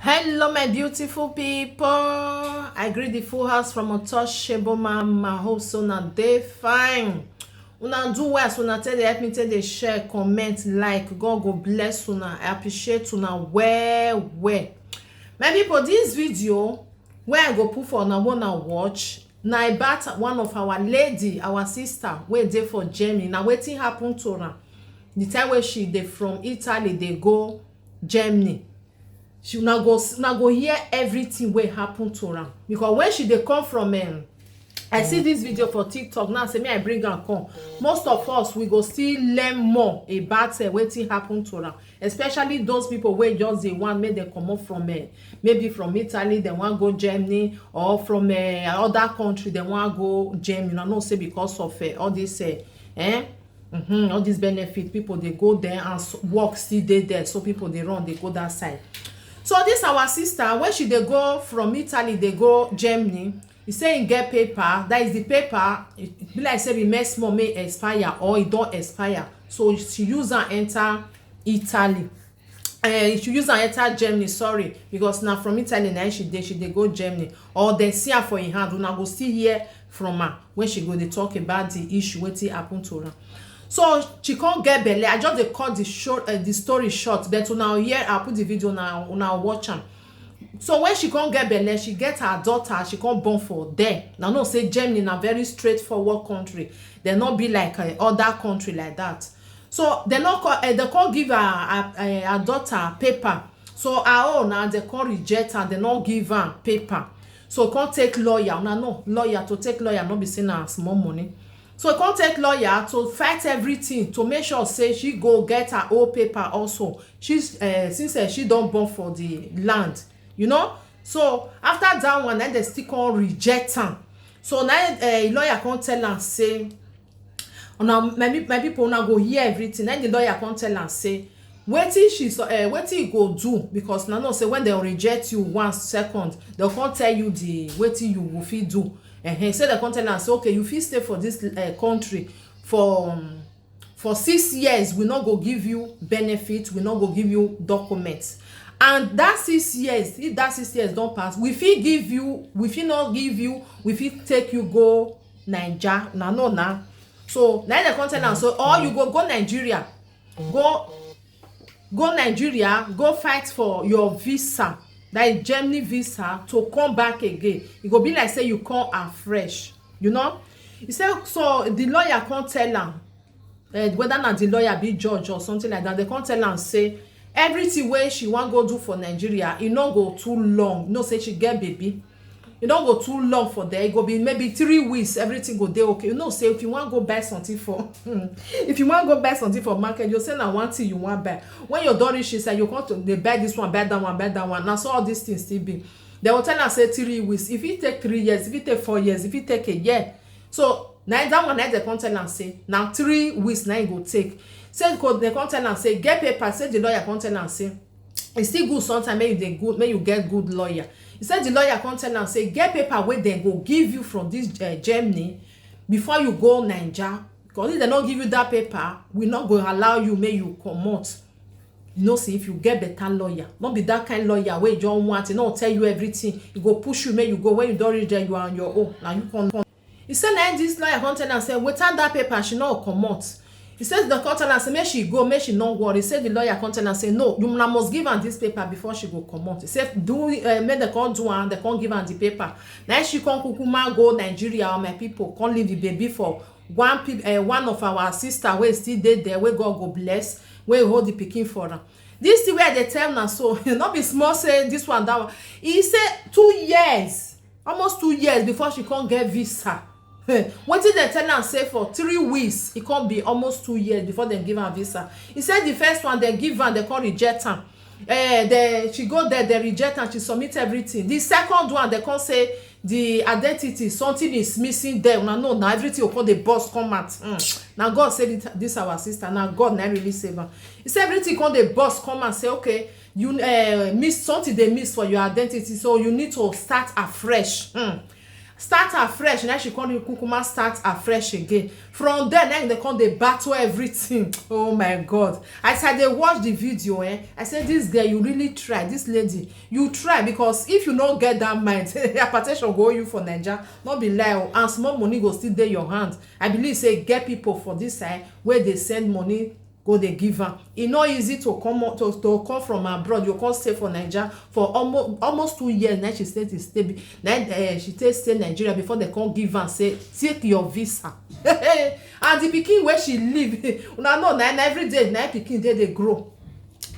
Hello, my beautiful people. I greet the full house from Untouchable Mama. Hope so now they fine. Una do well, so una tell they help me tell they share, comment, like. God go bless una. I appreciate una well. My people, this video where I go put for una wanna watch. Na about one of our lady, our sister, wey dey for Germany. Na wetin happen to her. The time where she dey from Italy, they go Germany. She now go hear everything wey happen to am because when she dey come from I see this video for TikTok now say me I bring am come. Most of us we go still learn more about wetin happen to am, especially those people wey just dey want make dem comot from maybe from Italy dem wan go Germany, or from other country dem wan go Germany. I know say because of all this all this benefit, people dey go there and work still dey there, so people dey run dey go that side. So this our sister, when she dey go from Italy dey go Germany, e say e get paper. That is the paper, it be like say e make small may expire or e don expire, so she use am enter Italy. She use am enter Germany, sorry, because na from Italy na she dey go Germany, or dem see am for im hand. Una go still hear from her when she go dey talk about the issue wetin happen to her. So she can't get belle. I just dey cut the story short, but una hear I put the video now, una watch am. So when she can't get belle, she get her daughter, she can't born for there. Now no say Germany na very straightforward country. They not be like other country like that. So they can't give her daughter paper. So her own now they can't reject her. They not give her paper. So can't take lawyer. Now no lawyer to take lawyer not be saying na small money. So e come take lawyer to fight everything to make sure say she go get her own paper also. She's since she don born for the land, you know. So after that one, then they still come reject am. So now lawyer come tell am say, my people now go hear everything. Then the lawyer come tell am say, wetin you go do, because na know say when they reject you one second, they'll come tell you the wetin you go fit do. Say the content say okay, you fit stay for this country for 6 years. We not go give you benefits, we not go give you documents. And that 6 years, if that 6 years don't pass, we fit give you, we fit not give you, we fit take you go Nigeria. No. So now the content so or you go Nigeria, go Nigeria, go fight for your visa. That is Germany visa to come back again. It go be like say you come afresh, you know. He said so. The lawyer can't tell am whether not the lawyer be judge or something like that. They can't tell am say everything wey she wan go do for Nigeria, e no go too long. You know, say she get baby, e don't go too long for there. It go be maybe 3 weeks. Everything go there okay. You know, say if you want go buy something for if you want go buy something for market, you say na one thing you want buy. When your daughter she say you come to they buy this one, buy that one, buy that one. Now so all these things still be. They will tell her say 3 weeks. If it take 3 years, if it take 4 years, if it take a year. So now that one they come tell her say now 3 weeks now it go take. Say they come tell her say get paper. Say the lawyer come tell her say it's still good sometimes make you get good lawyer. He said the lawyer come tell am say get paper wey dem go give you from this Germany before you go Naija, because if dem no give you that paper, we not go allow you make you comot. You know, say if you get better lawyer, not be that kind lawyer wey you just want, e no tell you everything, e go push you make you go. When you don reach there, you are on your own. Now you come. He said na this lawyer come tell am say without that paper she no comot. He says the court tell her say make she go, make she no worry. He said the lawyer come tell her say no, you must give her this paper before she go comot. He said do make the court do and they can't give her the paper. Now she come kukuma go Nigeria, or my people can't leave the baby for one of our sister wey still dey there, wey God go bless, wey hold the pikin for her. This thing where they tell na so not be small say this one that one. He said 2 years, almost 2 years before she can't get visa. Wetin dem tell am say for 3 weeks, e come be almost 2 years before dem give am visa. He said the first one dem give am, dem come reject am. She go there, they reject am, she submit everything. The second one dem come say the identity, something is missing there. Una know na everything go come dey burst come out. Na God say this our sister, na God na really save am. He say everything come dey burst come and say okay, you miss something, they miss for your identity, so you need to start afresh. start afresh. Now she come kukuma start afresh again. From there, then they come dey battle everything. Oh my God. As I dey watch the video, I say, this girl, you really try. This lady, you try, because if you no get that mind, hypertension go you for Naija. No be lie, and small money go still dey your hand. I believe say get people for this side where they send money go dey give am. E no easy to come from abroad. You come stay for Naija for almost 2 years. Now she stay she stay Nigeria before they come give am say take your visa. And the pikin wey she leave, una know na every day na pikin dey grow.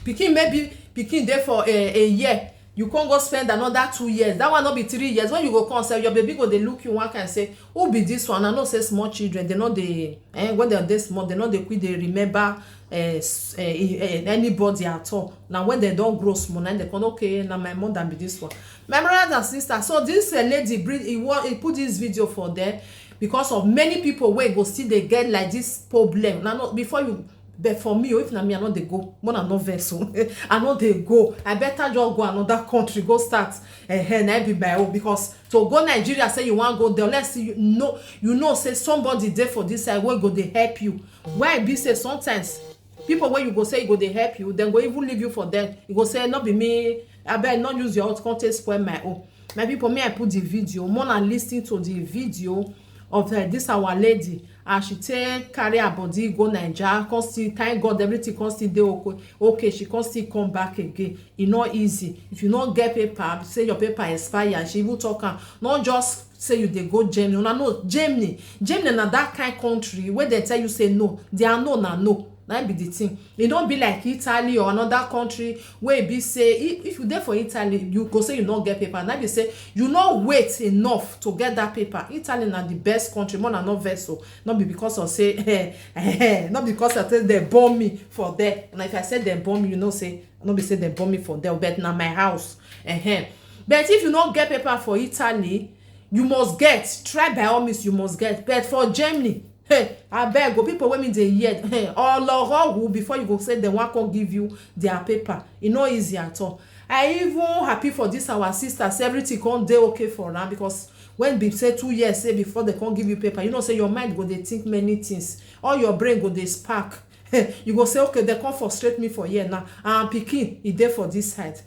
Pikin maybe pikin dey for a year, you can't go spend another 2 years. That one not be 3 years. When you go come sef, your baby go dey look you one kind say, who be this one? I know say small children, they know they when they are this small, they know they quick they remember anybody at all. Now when they don't grow small, now they come, okay, now my mother be this one. My brother and sister, so this lady he put this video for there because of many people wey go still dey get like this problem. Now before you, but for me, if na me, I no dey go, more than no vessel. I no dey go. I better just go another country, go start na be my own. Because to go Nigeria, say you wan go there, unless you know say somebody there for this side wey go dey help you. Why be say sometimes people wey you go say you go dey help you, then go even leave you for them. You go say no be me, abeg no use your own content spoil my own. My people, me I put the video, more than lis ten to the video of this our lady as she take carry her body go Naija, come still thank God everything come still dey okay. She come still come back again. E no easy. If you no get paper, say your paper expire, she even talk am, not just say you dey go Germany. Una know Germany na that kind country where they tell you say no, their no na no. Na be the thing. E don't be like Italy or another country where e be say if you there for Italy, you go say you no get paper. Na be say you no wait enough to get that paper. Italy na the best country, more than no vessel. Not be because of say not because I say they bomb me for there. And if I say they bomb me, you know say not be say they bomb me for there, but na my house. But if you no get paper for Italy, you must get. Try by all means, you must get. But for Germany, abeg go, people wey me dey hear, ologo before you go say dem wan come give you their paper. E no easy at all. I even happy for this our sister say everything come dey okay for now, because when be say 2 years say before they come give you paper, you know say your mind go dey think many things, all your brain go dey spark. You go say okay, they come frustrate me for here now, and pikin e dey for this side.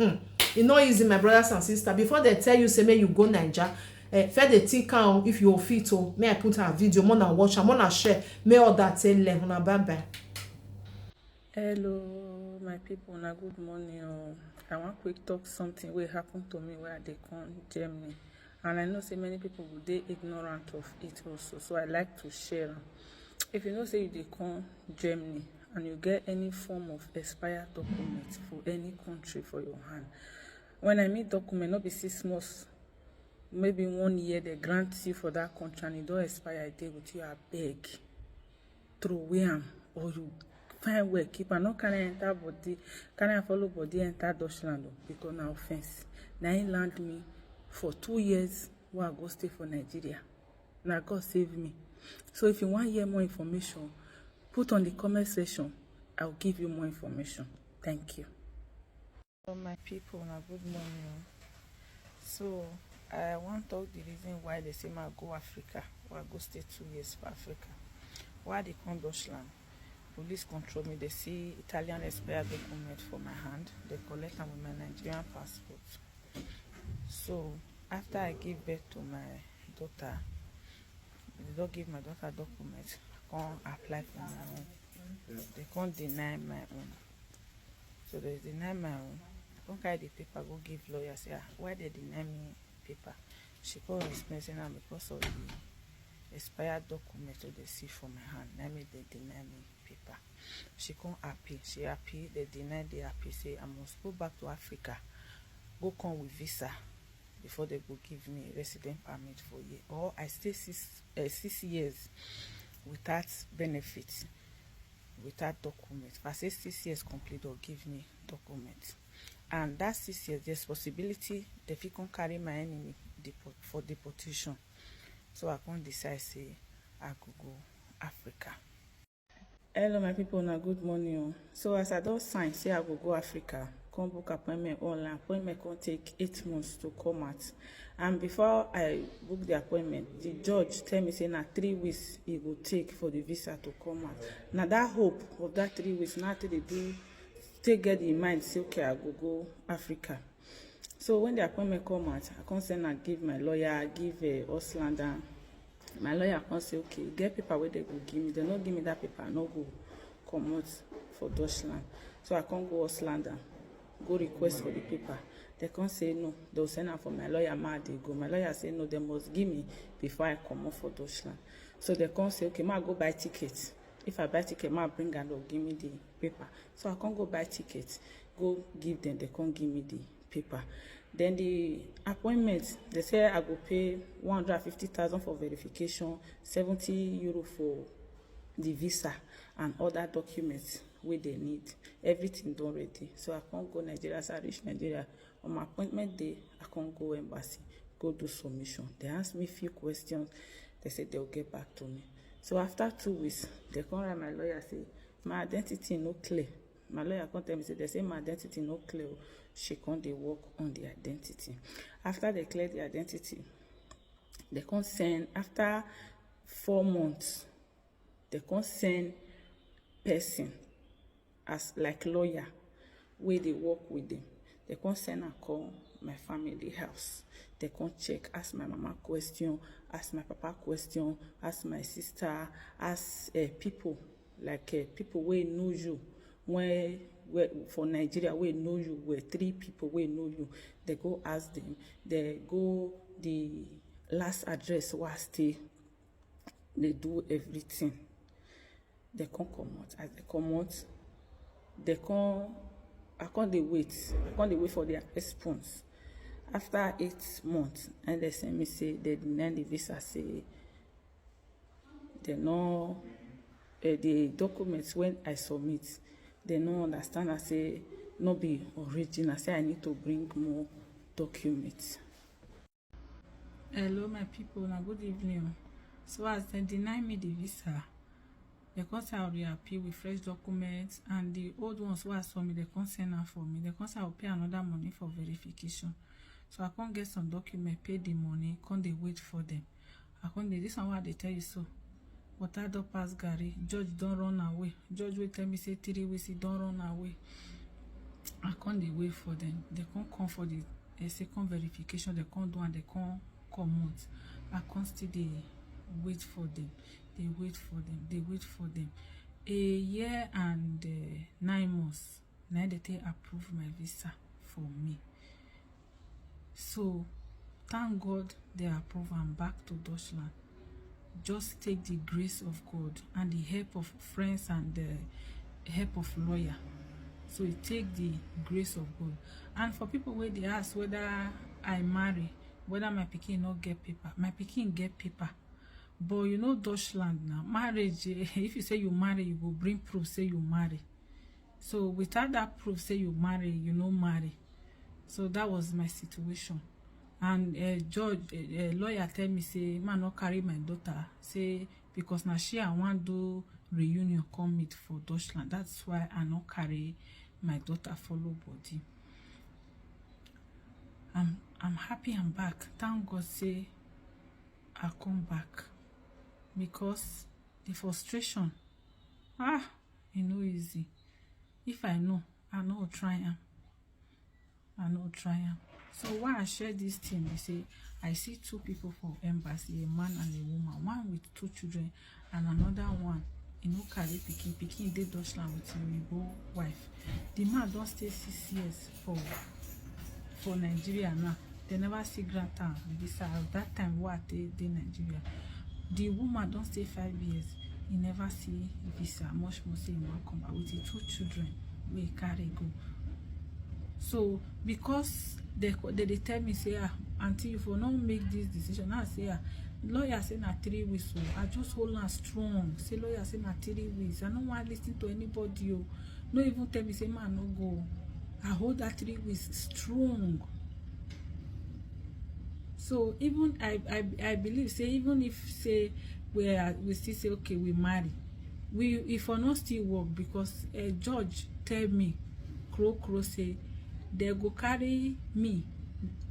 E no easy, my brothers and sisters. Before they tell you say make you go Naija, first dey think am if you fit. May I put her video, more than watch am, more than share, may all that tell learn. Una bye bye. Hello my people, na good morning. I want quick talk something wey happen to me where they come Germany, and I know say many people will dey ignorant of it also, so I like to share. If you know say you dey come Germany and you get any form of expired document for any country for your hand, when I mean document, not be 6 months, maybe 1 year they grant you for that country and it don't expire a day with you, I beg, throw away am, or you find where keep am. No can I enter body, can I follow body enter Deutschland, because na offense. Now he land me for 2 years while I go stay for Nigeria. Now God save me. So if you want hear more information, put on the comment section. I'll give you more information. Thank you. So my people, now good morning. So I want to talk the reason why they say I go Africa, or I go stay 2 years for Africa. Why they come Deutschland? Police control me. They see Italian expired document for my hand. They collect them with my Nigerian passport. So after I give birth to my daughter, they don't give my daughter documents. I can't apply for my own. They can't deny my own. So they deny my own. I can't carry the paper, go give lawyer, say, why they deny me paper? She called explain now because of the expired document that they see for my hand. Now me they deny me paper. She can't happy. She happy. They deny the happy. Say I must go back to Africa. Go come with visa before they go give me resident permit for year. Or I stay 6 years without benefit, without document. If I say 6 years complete, or give me document. And that 6 years, there's possibility they fit can carry my enemy for deportation. So I can't decide say I could go Africa. Hello my people, now good morning. So as I don't sign say I will go Africa, come book appointment online. Appointment can take 8 months to come out. And before I book the appointment, the judge tell me say na 3 weeks it will take for the visa to come out. Now that hope of that 3 weeks, now they do take get in mind, say okay, I go Africa. So when the appointment come out, I come send and give my lawyer, give Auslander. My lawyer come say okay, get paper where they go give me. They not give me that paper, I no go come out for Deutschland. So I can't go Auslander, go request for the paper. They can't say no. They'll send her for my lawyer. They go. My lawyer say no. They must give me before I come off for Deutschland. So they can't say okay, ma go buy tickets. If I buy ticket, ma bring and they'll give me the paper. So I can't go buy tickets. Go give them. They can't give me the paper. Then the appointment, they say I go pay 150,000 for verification, 70 euro for the visa and other documents where they need. Everything done ready. So I can't go Nigeria. So I reach Nigeria. On my appointment day, I can't go embassy, go do submission. They asked me a few questions. They said they'll get back to me. So after 2 weeks, they come write my lawyer say, my identity no clear. My lawyer come tell me, say, they say my identity no clear. She can't they work on the identity. After they clear the identity, they can't send, after 4 months, they can't send person as like lawyer where they work with them. They can't send and call my family house. They can't check, ask my mama question, ask my papa question, ask my sister, ask people like people where know you, where for Nigeria where know you, where 3 people where know you. They go ask them. They go the last address where I stay. They do everything. They can't come out. As they come out, they can't. I can't they wait. I can't they wait for their response. After 8 months, and they send me say they deny the visa. Say they know the documents when I submit, they no understand. I say no be original. I say I need to bring more documents. Hello, my people. Now good evening. So as they deny me the visa, because I'll reappeal with fresh documents, and the old ones who are for me, they can't send them for me. They can't say I'll pay another money for verification. So I can't get some document, pay the money, can't they wait for them. I can't this one what they tell you so. But I don't pass Gary. Judge don't run away. Judge will tell me say 3 weeks, he don't run away. I can't they wait for them. They can't come for the second verification, they can't do and they can't come out. I can't still they wait for them. They wait for them. They wait for them. A year and 9 months. Now they approve my visa for me. So thank God they approve. I'm back to Deutschland. Just take the grace of God and the help of friends and the help of lawyer. So it take the grace of God. And for people where they ask whether I marry, whether my pikin not get paper, my pikin get paper. But you know Deutschland now, marriage, if you say you marry, you will bring proof say you marry. So without that proof say you marry, you no marry. So that was my situation. And lawyer tell me say, man not carry my daughter, say because now she I want do reunion come meet for Deutschland. That's why I not carry my daughter follow body. I'm happy I'm back. Thank God say I come back. Because the frustration, you know easy. If I know try am. I know try am. So why I share this thing, you say I see 2 people for embassy, a man and a woman, one with 2 children and another one, you know, carry pikin dey Deutschland with a Igbo wife. The man don't stay 6 years for Nigeria now. They never see grant am visa at that time what they Nigeria. The woman don't stay 5 years. He never see visa. Much more say he won't come back with the 2 children where he carry go. So because they tell me say until you for not make this decision, I say lawyer say na 3 weeks. So I just hold on strong. Say lawyer say na 3 weeks. I don't want to listen to anybody. No even tell me say man no go. I hold that 3 weeks strong. So even I believe say even if say we still say okay we marry, if we not still work because a judge tell me crow say they go carry me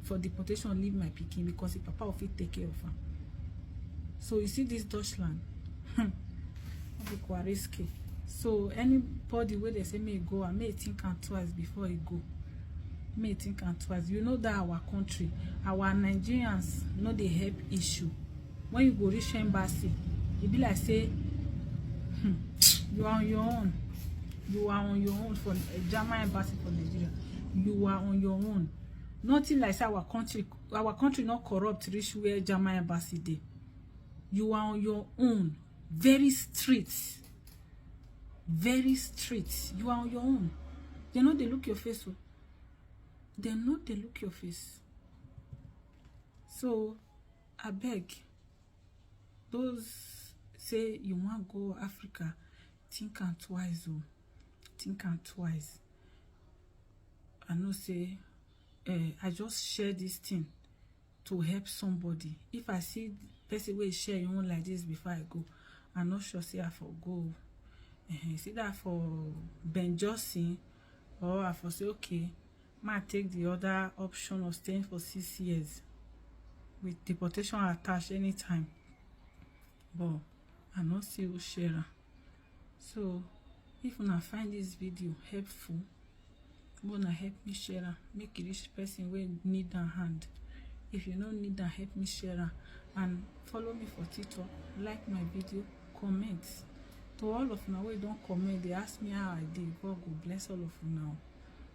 for deportation, leave my pikin because the papa will fit take care of her. So you see this Deutschland, risky. So anybody where they say may go, I may think and twice before he go. May think and twice. You know that our country, our Nigerians know the help issue. When you go reach embassy, you be like say, you are on your own. You are on your own for a German embassy for Nigeria. You are on your own. Nothing like say our country not corrupt reach where German embassy dey. You are on your own. Very strict. Very strict. You are on your own. They know they look your face. So they know they look your face. So I beg those say you want go Africa, think and twice. Oh, think and twice. I know say I just share this thing to help somebody. If I see person will share your own like this before I go, I'm not sure say I for go. See that for Ben Johnson, or I for say okay, might take the other option of staying for 6 years with deportation attached anytime. But I not see who share. So if you find this video helpful, wanna help me share, make it reach person where need a hand. If you don't need that, help me share and follow me for TikTok, like my video, comment. To all of now, we don't comment, they ask me how I did. God go bless all of you now.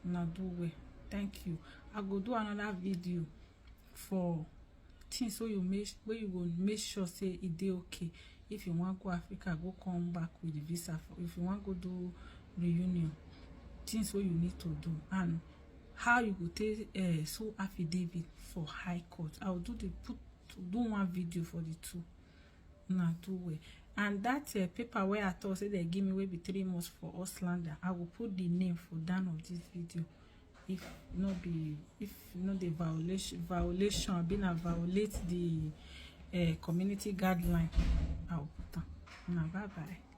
Now do well. Thank you. I go do another video for things so you where you go make sure say it dey okay. If you want go Africa, go come back with the visa. If you want go do reunion, things what you need to do and how you go take so affidavit for high court. I will do one video for the two. Now do well. And that paper where I thought say they give me will be 3 months for Auslander. I will put the name for down of this video. If not the violation been a violate the community guideline, I will put them. Now bye bye.